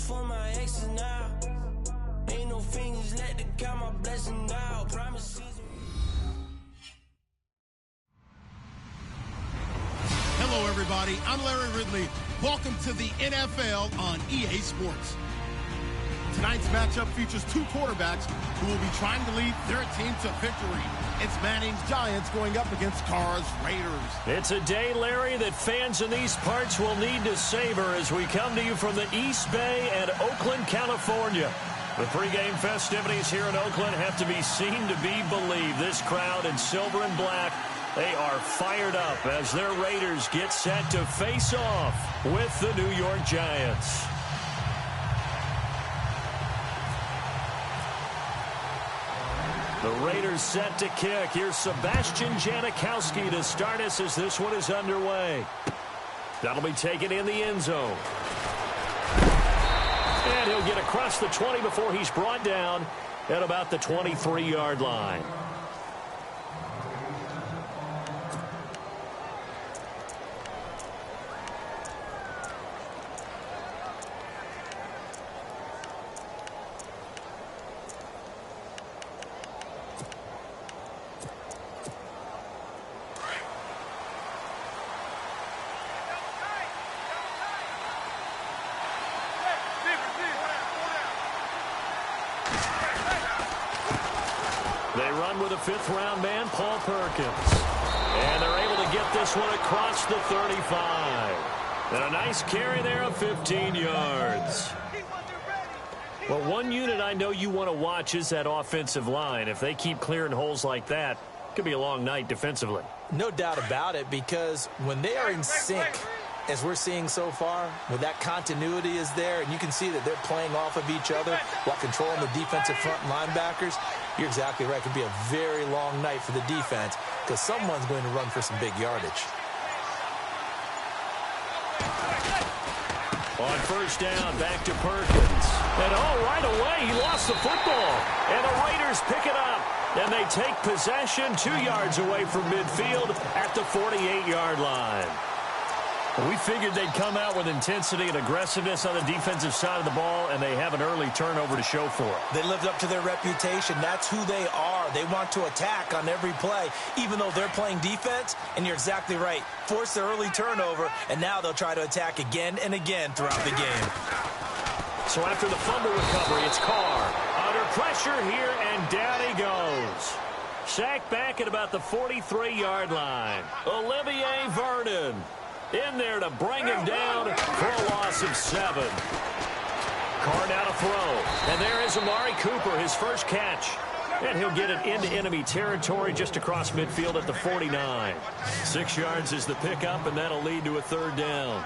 for my exes now. Ain't no fingers, let them count my blessing now. Promise season. Hello, everybody. I'm Larry Ridley. Welcome to the NFL on EA Sports. Tonight's matchup features two quarterbacks who will be trying to lead their team to victory. It's Manning's Giants going up against Carr's Raiders. It's a day, Larry, that fans in these parts will need to savor as we come to you from the East Bay and Oakland, California. The pregame festivities here in Oakland have to be seen to be believed. This crowd in silver and black, they are fired up as their Raiders get set to face off with the New York Giants. The Raiders set to kick. Here's Sebastian Janikowski to start us as this one is underway. That'll be taken in the end zone. And he'll get across the 20 before he's brought down at about the 23-yard line. They run with a fifth-round man, Paul Perkins. And they're able to get this one across the 35. And a nice carry there of 15 yards. Well, one unit I know you want to watch is that offensive line. If they keep clearing holes like that, it could be a long night defensively. No doubt about it, because when they are in sync, as we're seeing so far, when that continuity is there, and you can see that they're playing off of each other while controlling the defensive front linebackers, you're exactly right. It could be a very long night for the defense because someone's going to run for some big yardage. On first down, back to Perkins. And right away, he lost the football. And the Raiders pick it up. And they take possession 2 yards away from midfield at the 48-yard line. We figured they'd come out with intensity and aggressiveness on the defensive side of the ball, and they have an early turnover to show for it. They lived up to their reputation. That's who they are. They want to attack on every play, even though they're playing defense. And you're exactly right. Force the early turnover, and now they'll try to attack again and again throughout the game. So after the fumble recovery, it's Carr. Under pressure here, and down he goes. Sacked back at about the 43-yard line. Olivier Vernon in there to bring him down for a loss of 7. Carr now to throw. And there is Amari Cooper, his first catch. And he'll get it into enemy territory just across midfield at the 49. 6 yards is the pickup, and that'll lead to a third down.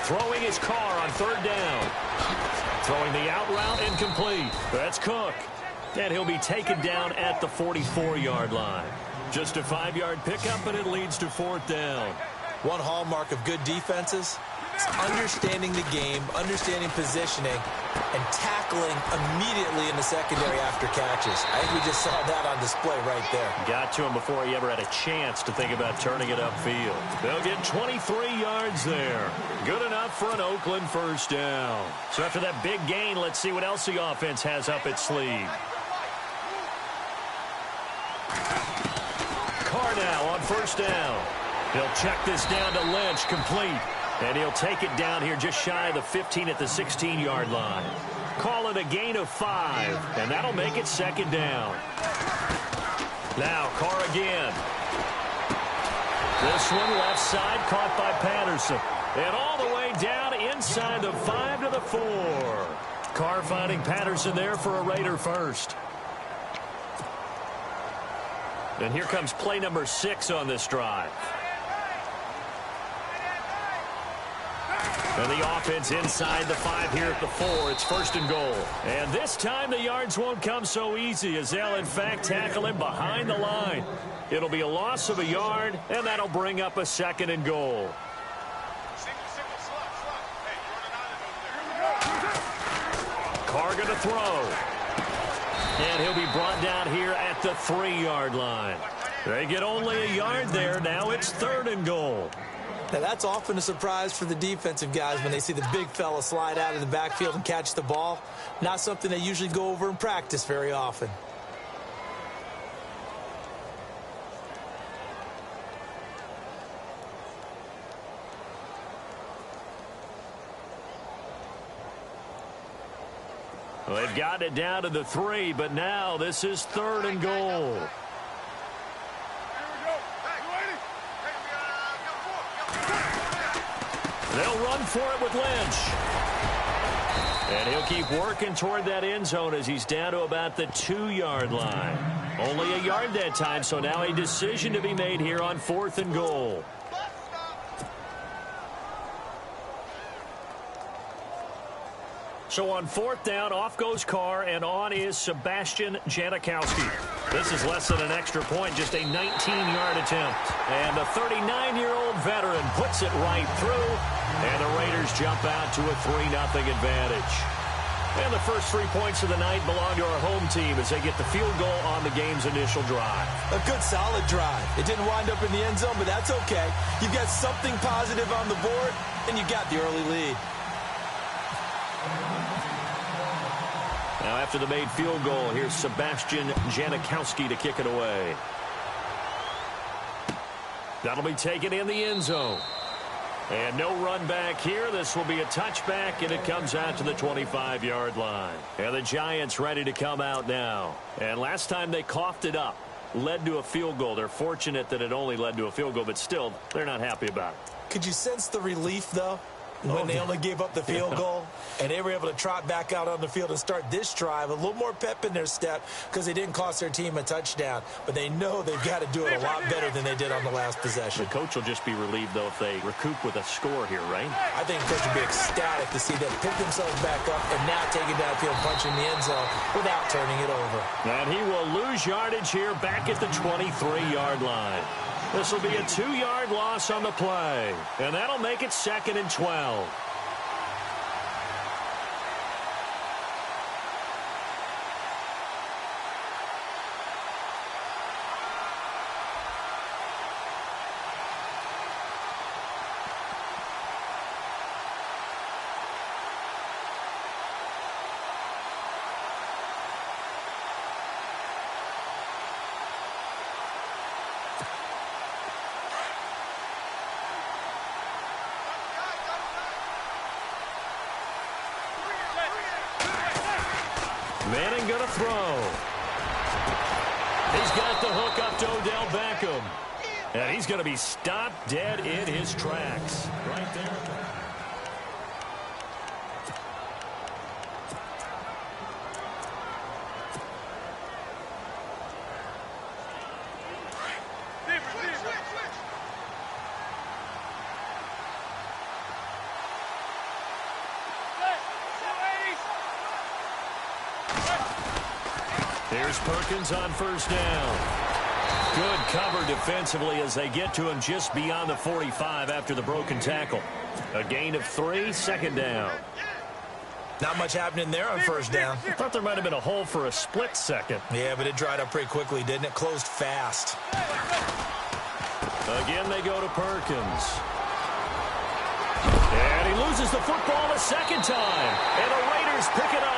Throwing his Carr on third down. Throwing the out route incomplete. That's Cook. And he'll be taken down at the 44-yard line. Just a 5-yard pickup, and it leads to fourth down. One hallmark of good defenses is understanding the game, understanding positioning, and tackling immediately in the secondary after catches. I think we just saw that on display right there. Got to him before he ever had a chance to think about turning it upfield. They'll get 23 yards there. Good enough for an Oakland first down. So after that big gain, let's see what else the offense has up its sleeve. Carr now on first down. He'll check this down to Lynch, complete. And he'll take it down here just shy of the 15 at the 16-yard line. Call it a gain of 5, and that'll make it second down. Now Carr again. This one left side caught by Patterson. And all the way down inside the 5 to the 4. Carr finding Patterson there for a Raider first. And here comes play number 6 on this drive. And the offense inside the 5 here at the 4. It's first and goal. And this time the yards won't come so easy as they'll, in fact, tackle him behind the line. It'll be a loss of a yard, and that'll bring up a second and goal. Carr going to throw. And he'll be brought down here at the 3-yard line. They get only a yard there. Now it's third and goal. Now, that's often a surprise for the defensive guys when they see the big fella slide out of the backfield and catch the ball. Not something they usually go over in practice very often. Well, they've got it down to the 3, but now this is 3rd and goal. They'll run for it with Lynch. And he'll keep working toward that end zone as he's down to about the 2-yard line. Only a yard that time, so now a decision to be made here on 4th and goal. So on 4th down, off goes Carr, and on is Sebastian Janikowski. This is less than an extra point, just a 19-yard attempt. And the 39-year-old veteran puts it right through, and the Raiders jump out to a 3-0 advantage. And the first 3 points of the night belong to our home team as they get the field goal on the game's initial drive. A good, solid drive. It didn't wind up in the end zone, but that's okay. You've got something positive on the board, and you got the early lead. Now after the made field goal, here's Sebastian Janikowski to kick it away. That'll be taken in the end zone. And no run back here. This will be a touchback, and it comes out to the 25-yard line. And the Giants ready to come out now. And last time they coughed it up, led to a field goal. They're fortunate that it only led to a field goal, but still, they're not happy about it. Could you sense the relief, though? When they only gave up the field goal, and they were able to trot back out on the field and start this drive, a little more pep in their step because they didn't cost their team a touchdown. But they know they've got to do it a lot better than they did on the last possession. The coach will just be relieved, though, if they recoup with a score here, right? I think the coach will be ecstatic to see them pick themselves back up and now take it downfield, punch in the end zone without turning it over. And he will lose yardage here back at the 23-yard line. This will be a 2-yard loss on the play. And that'll make it 2nd and 12. Manning going to throw. He's got the hook up to Odell Beckham. And he's going to be stopped dead in his tracks. Right there. Here's Perkins on 1st down. Good cover defensively as they get to him just beyond the 45 after the broken tackle. A gain of 3, 2nd down. Not much happening there on 1st down. I thought there might have been a hole for a split second. Yeah, but it dried up pretty quickly, didn't it? Closed fast. Again, they go to Perkins. And he loses the football a 2nd time. And the Raiders pick it up.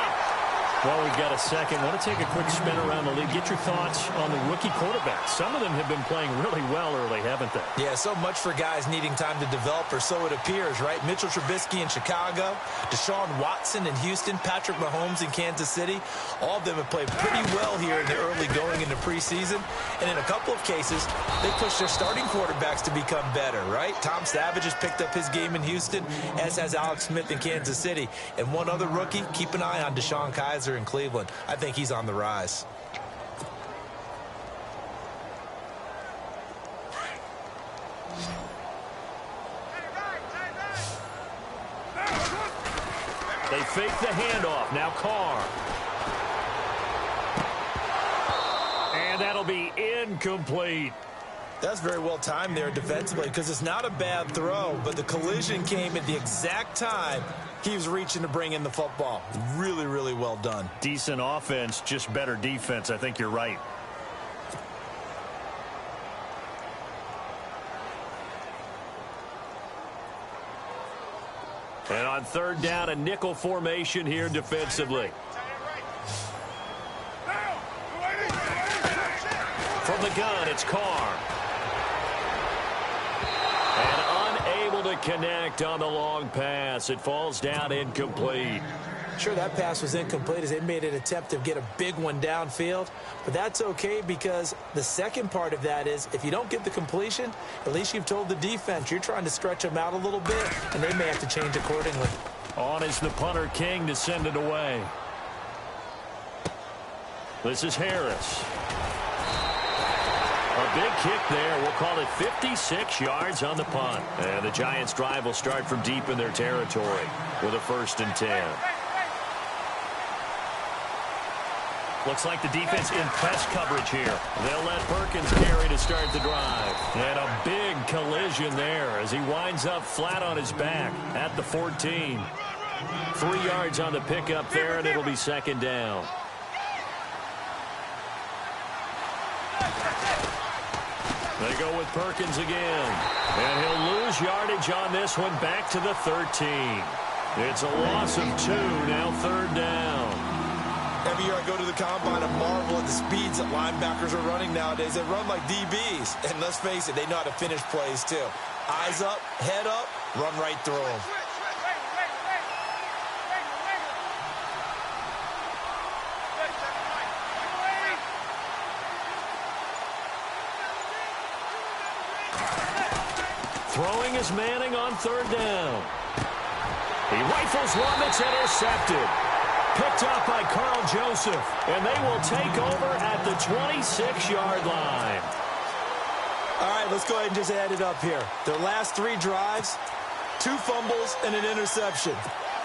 Well, we've got a second. I want to take a quick spin around the league. Get your thoughts on the rookie quarterbacks. Some of them have been playing really well early, haven't they? Yeah, so much for guys needing time to develop, or so it appears, right? Mitchell Trubisky in Chicago, Deshaun Watson in Houston, Patrick Mahomes in Kansas City. All of them have played pretty well here in the early going into preseason. And in a couple of cases, they pushed their starting quarterbacks to become better, right? Tom Savage has picked up his game in Houston, as has Alex Smith in Kansas City. And one other rookie, keep an eye on Deshaun Kaiser in Cleveland. I think he's on the rise. They fake the handoff. Now Carr. And that'll be incomplete. That's very well timed there defensively because it's not a bad throw, but the collision came at the exact time he was reaching to bring in the football. Really, really well done. Decent offense, just better defense. I think you're right. And on third down, a nickel formation here defensively. From the gun, it's Carr. And unable to connect on the long pass. It falls down incomplete. Sure, that pass was incomplete as they made an attempt to get a big one downfield. But that's okay because the second part of that is if you don't get the completion, at least you've told the defense you're trying to stretch them out a little bit, and they may have to change accordingly. On is the punter King to send it away. This is Harris. A big kick there. We'll call it 56 yards on the punt. And the Giants' drive will start from deep in their territory with a 1st and 10. Looks like the defense in press coverage here. They'll let Perkins carry to start the drive. And a big collision there as he winds up flat on his back at the 14. 3 yards on the pickup there, and it'll be 2nd down. They go with Perkins again. And he'll lose yardage on this one back to the 13. It's a loss of 2, now 3rd down. Every year I go to the combine and marvel at the speeds that linebackers are running nowadays. They run like DBs. And let's face it, they know how to finish plays too. Eyes up, head up, run right through them. Throwing is Manning on 3rd down. He rifles one that's intercepted. Picked up by Carl Joseph, and they will take over at the 26-yard line. All right, let's go ahead and just add it up here. Their last 3 drives, 2 fumbles and an interception.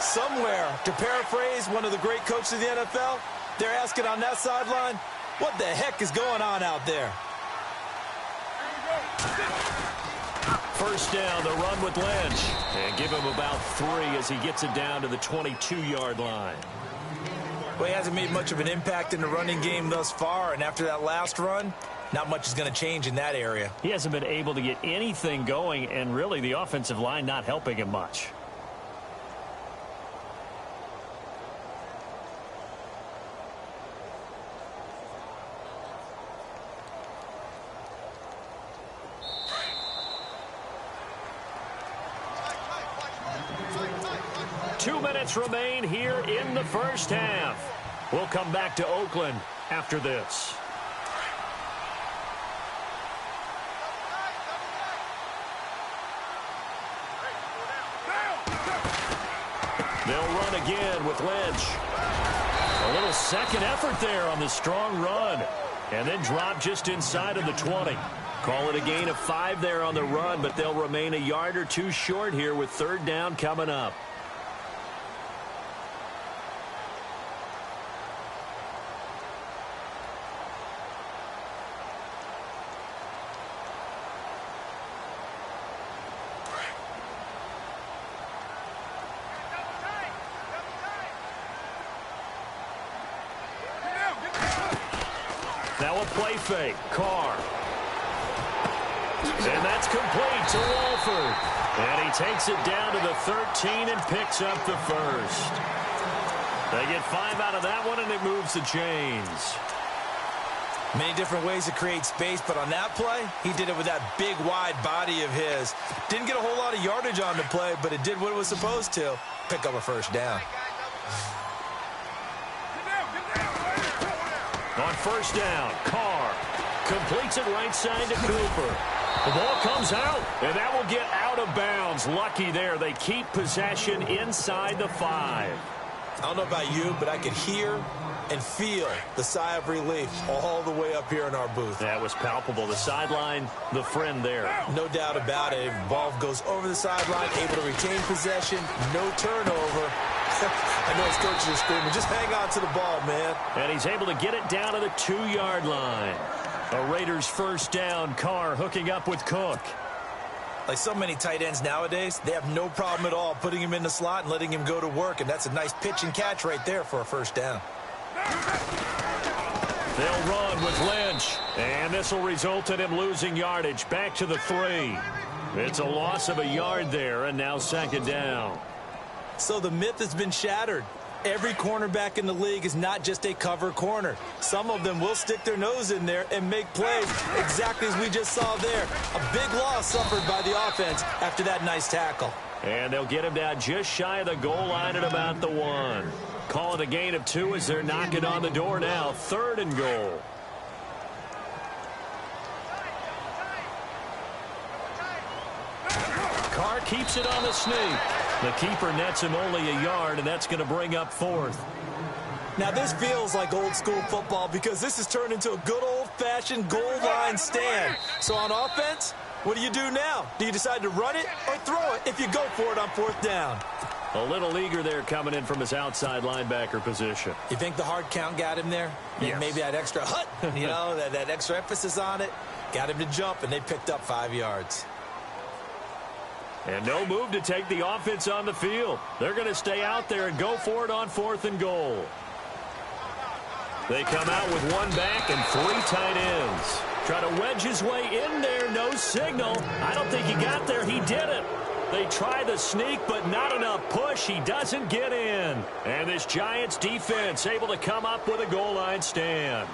Somewhere, to paraphrase one of the great coaches of the NFL, they're asking on that sideline, what the heck is going on out there? 1st down, the run with Lynch. And give him about 3 as he gets it down to the 22-yard line. Well, he hasn't made much of an impact in the running game thus far, and after that last run, not much is going to change in that area. He hasn't been able to get anything going, and really the offensive line not helping him much. Two minutes remain here in the 1st half. We'll come back to Oakland after this. They'll run again with Lynch. A little second effort there on the strong run. And then drop just inside of the 20. Call it a gain of 5 there on the run, but they'll remain a yard or 2 short here with 3rd down coming up. Now a play fake. Carr. And that's complete to Walford. And he takes it down to the 13 and picks up the 1st. They get 5 out of that one, and it moves the chains. Many different ways to create space, but on that play, he did it with that big, wide body of his. Didn't get a whole lot of yardage on the play, but it did what it was supposed to. Pick up a 1st down. On 1st down, Carr completes it right side to Cooper. The ball comes out, and that will get out of bounds. Lucky there. They keep possession inside the 5. I don't know about you, but I could hear and feel the sigh of relief all the way up here in our booth. That was palpable. The sideline, the friend there. No doubt about it. The ball goes over the sideline, able to retain possession, no turnover. I know his coaches are screaming, just hang on to the ball, man. And he's able to get it down to the 2-yard line. A Raiders 1st down. Carr hooking up with Cook. Like so many tight ends nowadays, they have no problem at all putting him in the slot and letting him go to work, and that's a nice pitch and catch right there for a 1st down. They'll run with Lynch, and this will result in him losing yardage back to the 3. It's a loss of a yard there, and now 2nd down. So the myth has been shattered. Every cornerback in the league is not just a cover corner. Some of them will stick their nose in there and make plays exactly as we just saw there. A big loss suffered by the offense after that nice tackle. And they'll get him down just shy of the goal line at about the 1. Call it a gain of 2 as they're knocking on the door now. 3rd and goal. Carr keeps it on the sneak. The keeper nets him only a yard, and that's going to bring up 4th. Now, this feels like old-school football because this has turned into a good old-fashioned goal line stand. So on offense, what do you do now? Do you decide to run it or throw it if you go for it on 4th down? A little eager there coming in from his outside linebacker position. You think the hard count got him there? Yes. Maybe that extra hut, that extra emphasis on it, got him to jump, and they picked up 5 yards. And no move to take the offense on the field. They're going to stay out there and go for it on 4th and goal. They come out with 1 back and 3 tight ends. Try to wedge his way in there. No signal. I don't think he got there. He did it. They try the sneak, but not enough push. He doesn't get in. And this Giants defense able to come up with a goal line stand.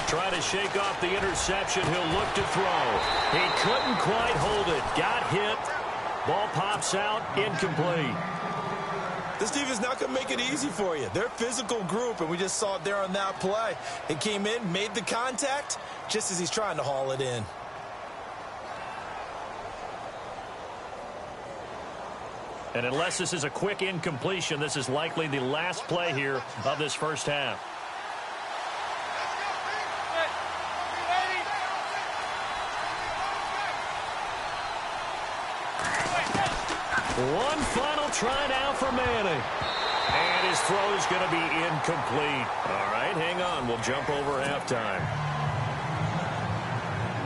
Try to shake off the interception. He'll look to throw. He couldn't quite hold it. Got hit. Ball pops out. Incomplete. This team is not going to make it easy for you. They're a physical group, and we just saw it there on that play. It came in, made the contact, just as he's trying to haul it in. And unless this is a quick incompletion, this is likely the last play here of this first half. One final try now for Manning. And his throw is going to be incomplete. All right, hang on. We'll jump over halftime.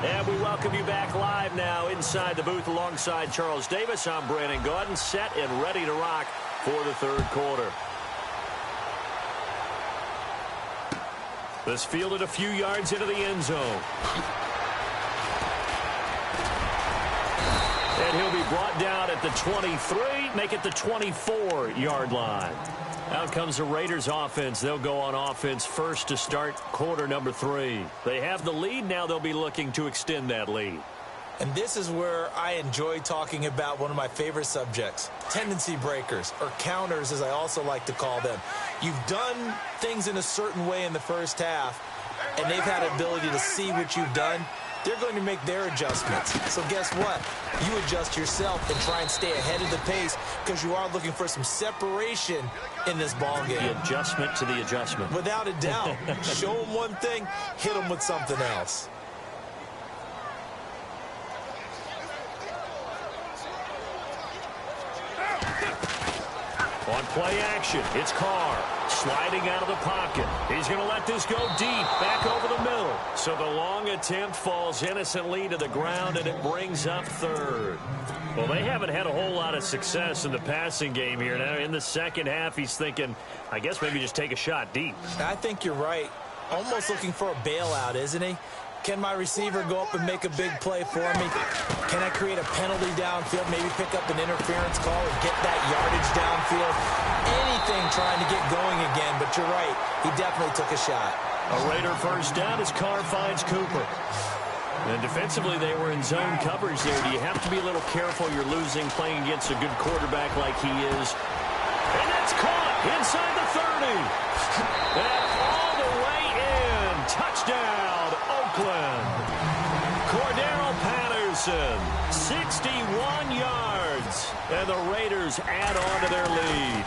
And we welcome you back live now inside the booth alongside Charles Davis. I'm Brandon Gaudin, set and ready to rock for the 3rd quarter. This fielded a few yards into the end zone. And he'll be brought down at the 23, make it the 24-yard line. Out comes the Raiders offense. They'll go on offense first to start quarter number 3. They have the lead now. They'll be looking to extend that lead. And this is where I enjoy talking about one of my favorite subjects, tendency breakers, or counters as I also like to call them. You've done things in a certain way in the first half, and they've had an ability to see what you've done. They're going to make their adjustments. So guess what? You adjust yourself and try and stay ahead of the pace because you are looking for some separation in this ball game. The adjustment to the adjustment. Without a doubt. Show them one thing, hit them with something else. On play action, it's Carr sliding out of the pocket. He's going to let this go deep, back over the middle. So the long attempt falls innocently to the ground, and it brings up 3rd. Well, they haven't had a whole lot of success in the passing game here. Now, in the second half, he's thinking, I guess maybe just take a shot deep. I think you're right. Almost looking for a bailout, isn't he? Can my receiver go up and make a big play for me? Can I create a penalty downfield, maybe pick up an interference call and get that yardage downfield? Anything trying to get going again, but you're right. He definitely took a shot. A Raider first down as Carr finds Cooper. And defensively, they were in zone coverage there. Do you have to be a little careful you're losing playing against a good quarterback like he is? And that's caught inside the 30. And all the way in. Touchdown, Oakland. Cordero Patterson, 61 yards. And the Raiders add on to their lead.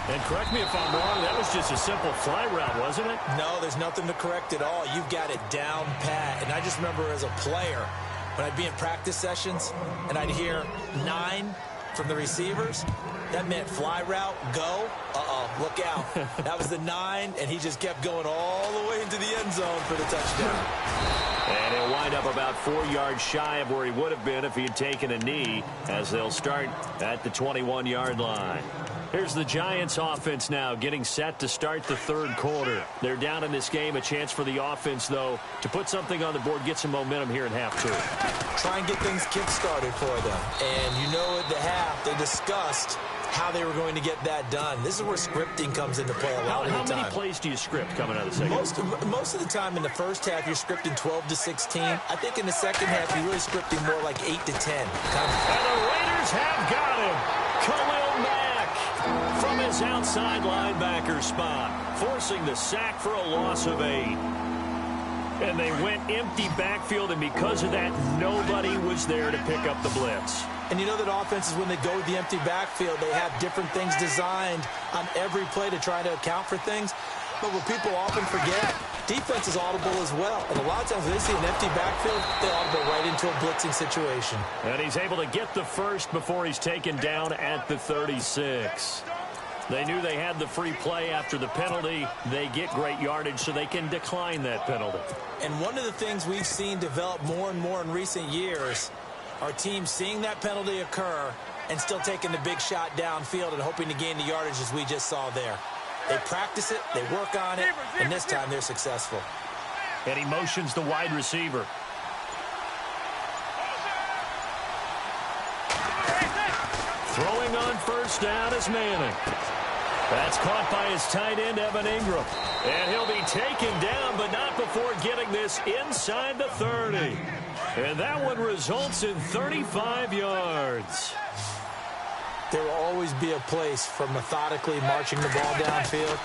And correct me if I'm wrong, that was just a simple fly route, wasn't it? No, there's nothing to correct at all. You've got it down pat. And I just remember as a player, when I'd be in practice sessions and I'd hear 9 from the receivers, that meant fly route, go. Look out. That was the 9, and he just kept going all the way into the end zone for the touchdown. And he'll wind up about 4 yards shy of where he would have been if he had taken a knee, as they'll start at the 21-yard line. Here's the Giants offense now getting set to start the third quarter. They're down in this game. A chance for the offense, though, to put something on the board, get some momentum here in half two. Try and get things kick-started for them. And you know at the half, they discussed how they were going to get that done. This is where scripting comes into play a lot of the time. How many plays do you script coming out of the second? Most of the time in the first half, you're scripting 12 to 16. I think in the second half, you're really scripting more like 8 to 10. And the Raiders have got him. Khalil Mack from his outside linebacker spot, forcing the sack for a loss of 8. And they went empty backfield, and because of that, nobody was there to pick up the blitz. And you know that offenses, when they go with the empty backfield, they have different things designed on every play to try to account for things. But what people often forget, defense is audible as well. And a lot of times when they see an empty backfield, they audible right into a blitzing situation. And he's able to get the first before he's taken down at the 36. They knew they had the free play after the penalty. They get great yardage, so they can decline that penalty. And one of the things we've seen develop more and more in recent years are teams seeing that penalty occur and still taking the big shot downfield and hoping to gain the yardage as we just saw there. They practice it, they work on it, and this time they're successful. And he motions the wide receiver. Throwing on first down is Manning. That's caught by his tight end, Evan Ingram. And he'll be taken down, but not before getting this inside the 30. And that one results in 35 yards. There will always be a place for methodically marching the ball downfield.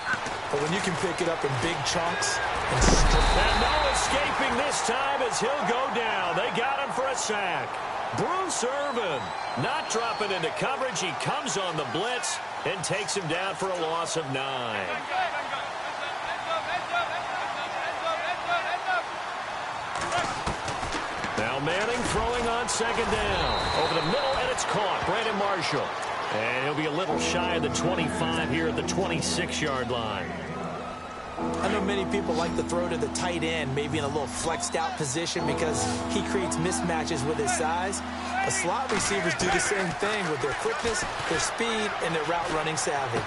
But when you can pick it up in big chunks and no escaping this time as he'll go down. They got him for a sack. Bruce Irvin not dropping into coverage. He comes on the blitz and takes him down for a loss of 9. Now Manning throwing on second down. Over the middle, and it's caught. Brandon Marshall. And he'll be a little shy of the 25 here at the 26-yard line. I know many people like to throw to the tight end, maybe in a little flexed out position because he creates mismatches with his size. But slot receivers do the same thing with their quickness, their speed, and their route running savvy.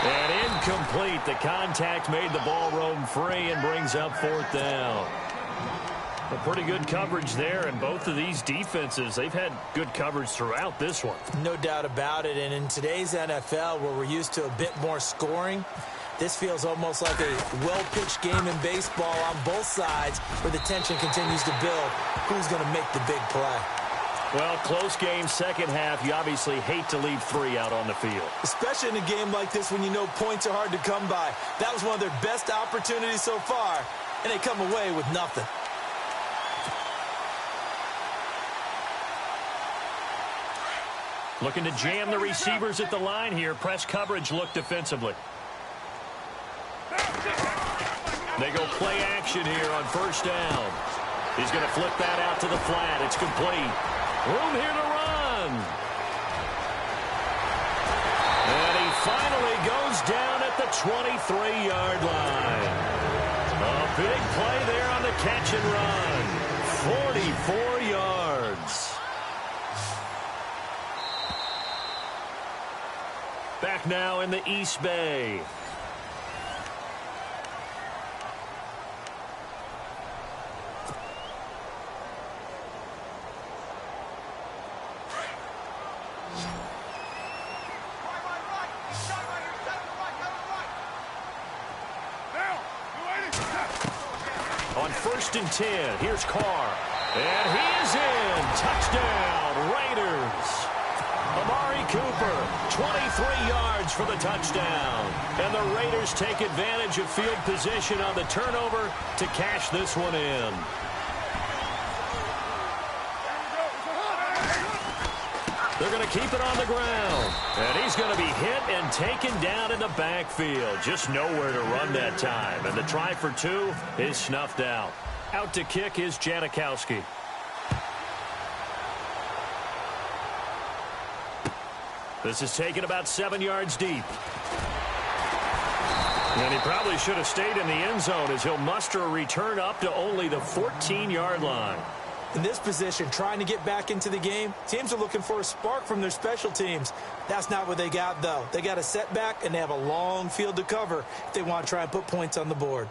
And incomplete. The contact made the ball roam free and brings up fourth down. A pretty good coverage there, and both of these defenses, they've had good coverage throughout this one. No doubt about it, and in today's NFL, where we're used to a bit more scoring, this feels almost like a well-pitched game in baseball on both sides where the tension continues to build. Who's going to make the big play? Well, close game, second half. You obviously hate to leave 3 out on the field. Especially in a game like this when you know points are hard to come by. That was one of their best opportunities so far, and they come away with nothing. Looking to jam the receivers at the line here. Press coverage look defensively. They go play action here on first down. He's going to flip that out to the flat. It's complete. Room here to run. And he finally goes down at the 23-yard line. A big play there on the catch and run. 44 yards. Back now in the East Bay. On 1st and 10, here's Carr. And he is in. Touchdown, Raiders. Amari Cooper, 23 yards for the touchdown. And the Raiders take advantage of field position on the turnover to cash this one in. They're going to keep it on the ground. And he's going to be hit and taken down in the backfield. Just nowhere to run that time. And the try for 2 is snuffed out. Out to kick is Janikowski. This is taken about 7 yards deep. And he probably should have stayed in the end zone as he'll muster a return up to only the 14-yard line. In this position, trying to get back into the game, teams are looking for a spark from their special teams. That's not what they got, though. They got a setback, and they have a long field to cover if they want to try and put points on the board.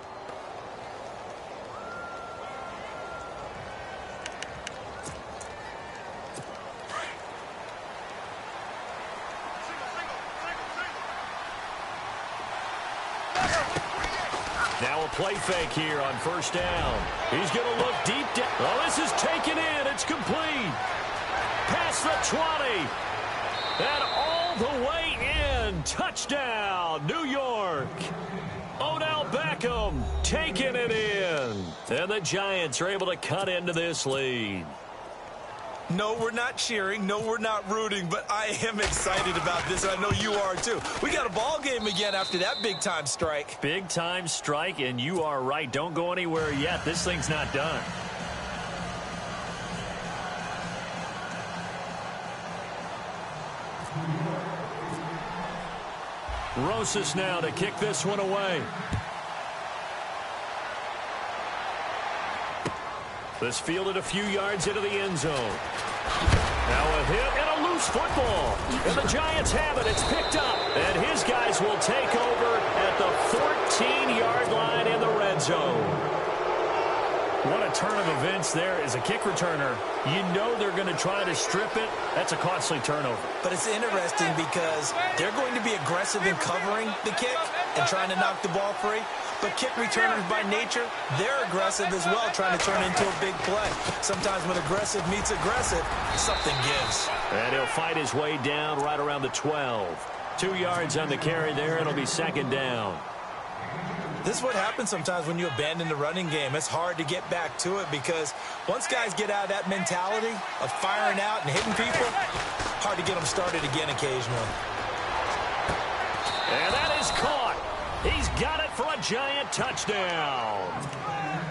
Now a play fake here on first down. He's going to look deep down. Oh, this is taken in. It's complete. Past the 20. And all the way in. Touchdown, New York. Odell Beckham taking it in. And the Giants are able to cut into this lead. No, we're not cheering. No, we're not rooting, but I am excited about this, and I know you are too. We got a ball game again after that big-time strike. Big-time strike, and you are right. Don't go anywhere yet. This thing's not done. Rosas now to kick this one away. This fielded a few yards into the end zone. Now a hit and a loose football. And the Giants have it. It's picked up. And his guys will take over at the 14-yard line in the red zone. What a turn of events there as a kick returner. You know they're going to try to strip it. That's a costly turnover. But it's interesting because they're going to be aggressive in covering the kick and trying to knock the ball free. But kick returners by nature, they're aggressive as well, trying to turn into a big play. Sometimes when aggressive meets aggressive, something gives. And he'll fight his way down right around the 12. 2 yards on the carry there. It'll be second down. This is what happens sometimes when you abandon the running game. It's hard to get back to it because once guys get out of that mentality of firing out and hitting people, hard to get them started again occasionally. And that is caught. He's got it for a Giant touchdown.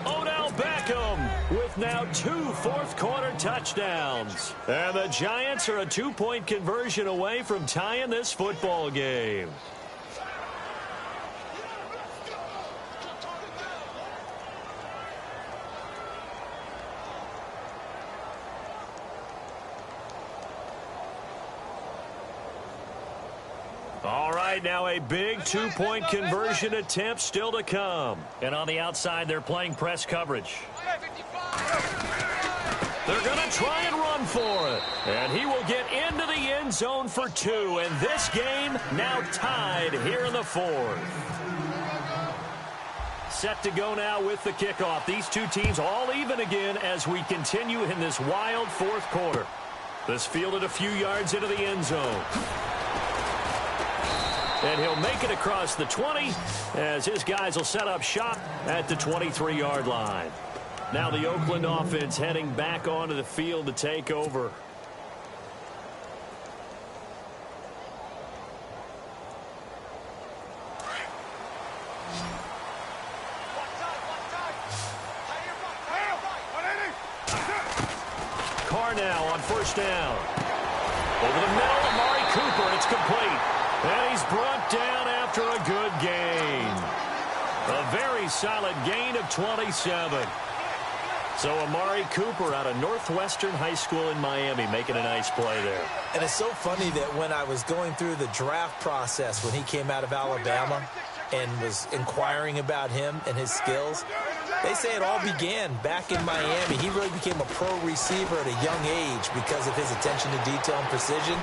Odell Beckham with now 2 fourth-quarter touchdowns. And the Giants are a 2-point conversion away from tying this football game. All right, now a big 2-point conversion attempt still to come. And on the outside, they're playing press coverage. They're going to try and run for it. And he will get into the end zone for 2. And this game now tied here in the 4th. Set to go now with the kickoff. These two teams all even again as we continue in this wild 4th quarter. This fielded a few yards into the end zone. And he'll make it across the 20 as his guys will set up shop at the 23-yard line. Now the Oakland offense heading back onto the field to take over. Carr now on first down. Over the middle, Amari Cooper. It's complete. And he's brought down after a good gain. A very solid gain of 27. So Amari Cooper out of Northwestern High School in Miami making a nice play there. And it's so funny that when I was going through the draft process when he came out of Alabama and was inquiring about him and his skills, they say it all began back in Miami. He really became a pro receiver at a young age because of his attention to detail and precision.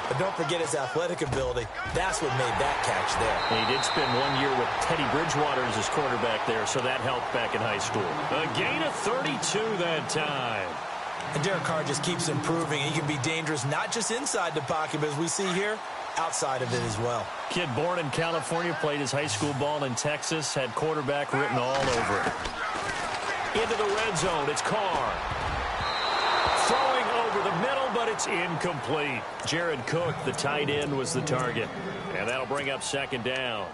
But don't forget his athletic ability. That's what made that catch there. And he did spend 1 year with Teddy Bridgewater as his quarterback there, so that helped back in high school. A gain of 32 that time. And Derek Carr just keeps improving. He can be dangerous not just inside the pocket, but as we see here, outside of it as well. Kid born in California, played his high school ball in Texas, had quarterback written all over it. Into the red zone, it's Carr. Throwing over the middle, but it's incomplete. Jared Cook, the tight end, was the target. And that'll bring up second down.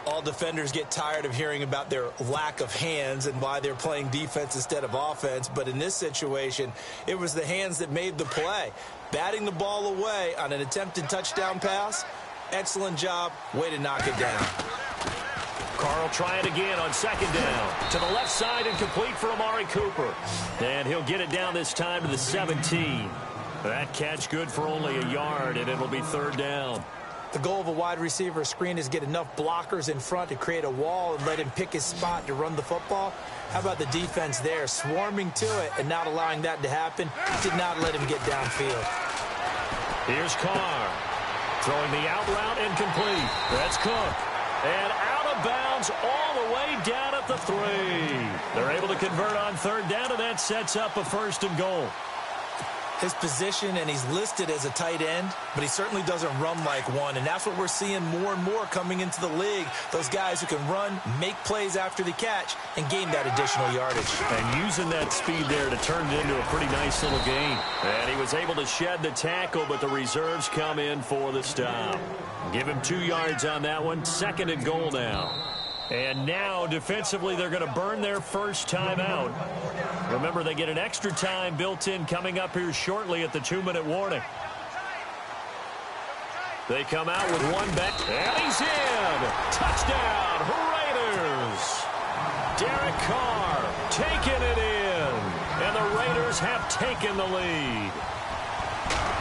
All defenders get tired of hearing about their lack of hands and why they're playing defense instead of offense. But in this situation, it was the hands that made the play. Batting the ball away on an attempted touchdown pass. Excellent job. Way to knock it down. Carr will try it again on second down. To the left side and complete for Amari Cooper. And he'll get it down this time to the 17. That catch good for only a yard, and it'll be third down. The goal of a wide receiver screen is get enough blockers in front to create a wall and let him pick his spot to run the football. How about the defense there, swarming to it and not allowing that to happen? Did not let him get downfield. Here's Carr. Throwing the out route incomplete. That's Cook. And out of bounds all the way down at the 3. They're able to convert on third down, and that sets up a first and goal. His position, and he's listed as a tight end, but he certainly doesn't run like one, and that's what we're seeing more and more coming into the league. Those guys who can run, make plays after the catch, and gain that additional yardage. And using that speed there to turn it into a pretty nice little gain. And he was able to shed the tackle, but the reserves come in for the stop. Give him 2 yards on that one. Second and goal now. And now, defensively, they're going to burn their first time out. Remember, they get an extra time built in coming up here shortly at the 2-minute warning. They come out with one back, and he's in! Touchdown, Raiders! Derek Carr taking it in, and the Raiders have taken the lead.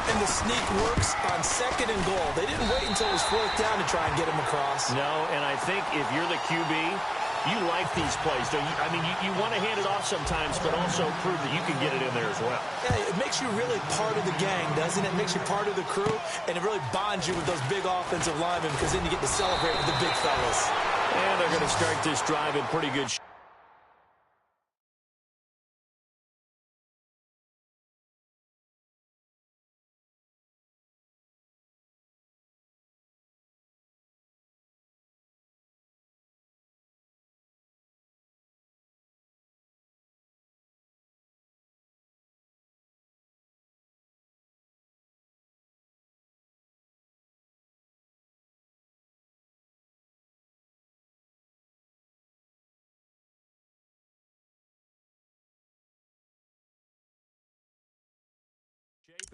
And the sneak works on second and goal. They didn't wait until it was fourth down to try and get him across. No, and I think if you're the QB, you like these plays. Don't you? I mean, you want to hand it off sometimes, but also prove that you can get it in there as well. Yeah, it makes you really part of the gang, doesn't it? It makes you part of the crew, and it really bonds you with those big offensive linemen because then you get to celebrate with the big fellas. And they're going to start this drive in pretty good shape.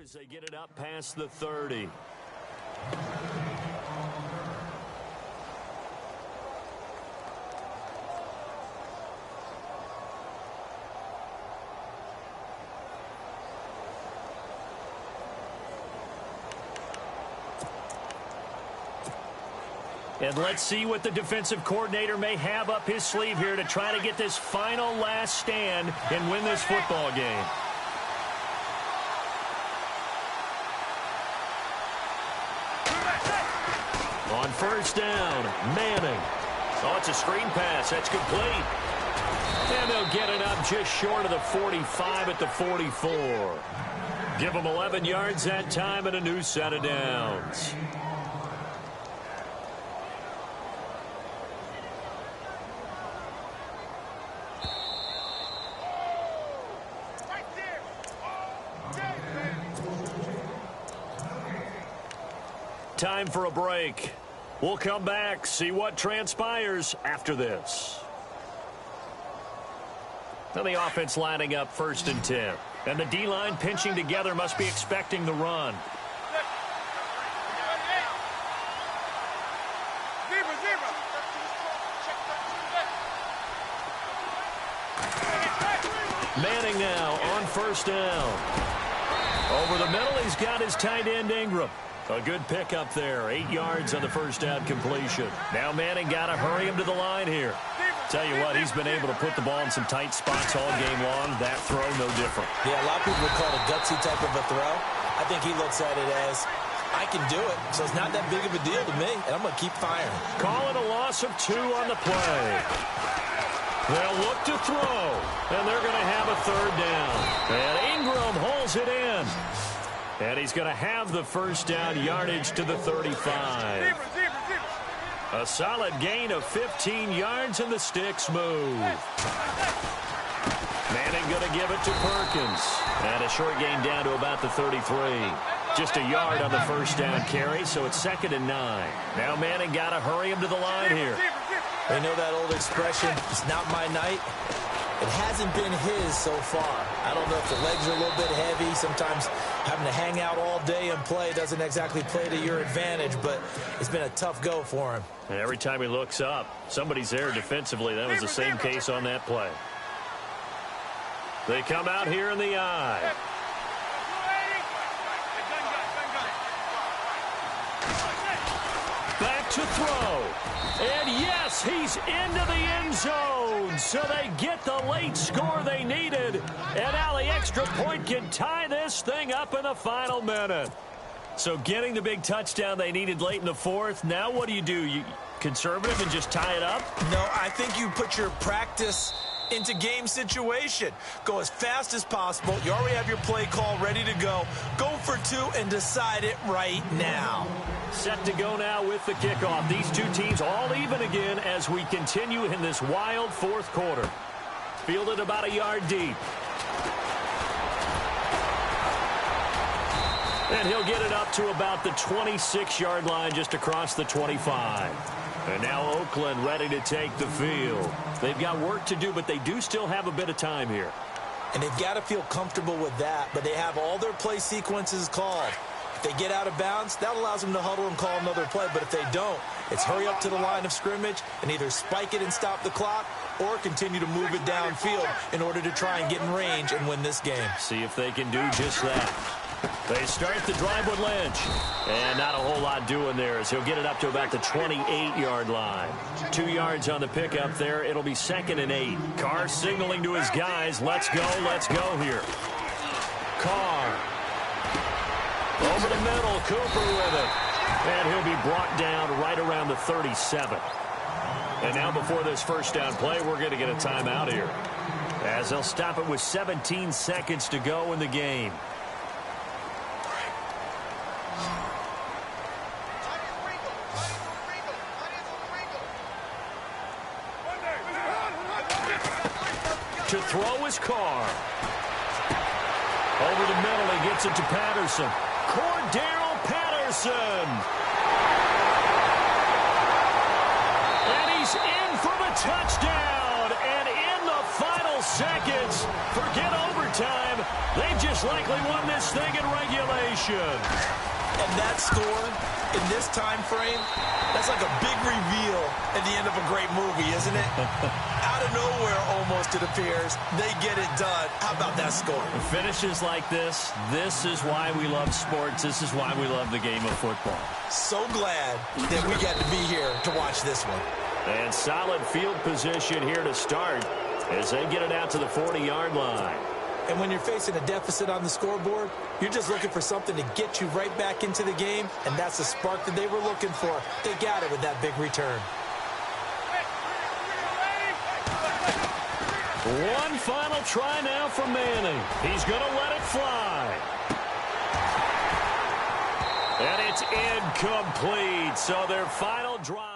As they get it up past the 30. And let's see what the defensive coordinator may have up his sleeve here to try to get this final last stand and win this football game. On first down, Manning. Oh, it's a screen pass. That's complete. And they'll get it up just short of the 45 at the 44. Give them 11 yards that time and a new set of downs. Time for a break. We'll come back, see what transpires after this. Now the offense lining up first and 10. And the D-line pinching together must be expecting the run. Manning now on first down. Over the middle, he's got his tight end Ingram. A good pickup there. 8 yards on the first down completion. Now Manning got to hurry him to the line here. Tell you what, he's been able to put the ball in some tight spots all game long. That throw, no different. Yeah, a lot of people would call it a gutsy type of a throw. I think he looks at it as, I can do it, so it's not that big of a deal to me, and I'm going to keep firing. Calling a loss of 2 on the play. They'll look to throw, and they're going to have a third down. And Ingram holds it in. And he's going to have the first down yardage to the 35. A solid gain of 15 yards, and the sticks move. Manning going to give it to Perkins. And a short gain down to about the 33. Just a yard on the first down carry, so it's 2nd and 9. Now Manning got to hurry him to the line here. They know that old expression, it's not my night. It hasn't been his so far. I don't know if the legs are a little bit heavy. Sometimes having to hang out all day and play doesn't exactly play to your advantage, but it's been a tough go for him. And every time he looks up, somebody's there defensively. That was the same case on that play. They come out here in the eye. Back to throw. And yes, he's into the end zone. So they get the late score they needed. And now the extra point can tie this thing up in the final minute. So getting the big touchdown they needed late in the fourth. Now what do? You conservative and just tie it up? No, I think you put your practice into game situation. Go as fast as possible. You already have your play call ready to go. Go for two and decide it right now. Set to go now with the kickoff. These two teams all even again as we continue in this wild fourth quarter. Fielded about a yard deep. And he'll get it up to about the 26-yard line just across the 25. And now Oakland ready to take the field. They've got work to do, but they do still have a bit of time here. And they've got to feel comfortable with that, but they have all their play sequences called. If they get out of bounds, that allows them to huddle and call another play. But if they don't, it's hurry up to the line of scrimmage and either spike it and stop the clock or continue to move it downfield in order to try and get in range and win this game. See if they can do just that. They start the drive with Lynch. And not a whole lot doing there as he'll get it up to about the 28-yard line. 2 yards on the pickup there. It'll be 2nd and 8. Carr signaling to his guys, let's go here. Carr. Over the middle, Cooper with it. And he'll be brought down right around the 37. And now before this first down play, we're going to get a timeout here, as they'll stop it with 17 seconds to go in the game. To throw is Carr. Over the middle, he gets it to Patterson. Cordero Patterson. And he's in for the touchdown. And in the final seconds, forget overtime, they've just likely won this thing in regulation. And that score in this time frame, that's like a big reveal at the end of a great movie, isn't it? Out of nowhere, almost, it appears, they get it done. How about that score? Finishes like this is why we love sports. This is why we love the game of football. So glad that we got to be here to watch this one. And solid field position here to start as they get it out to the 40-yard line. And when you're facing a deficit on the scoreboard, you're just looking for something to get you right back into the game, and that's the spark that they were looking for. They got it with that big return. One final try now for Manning. He's going to let it fly. And it's incomplete. So their final drive.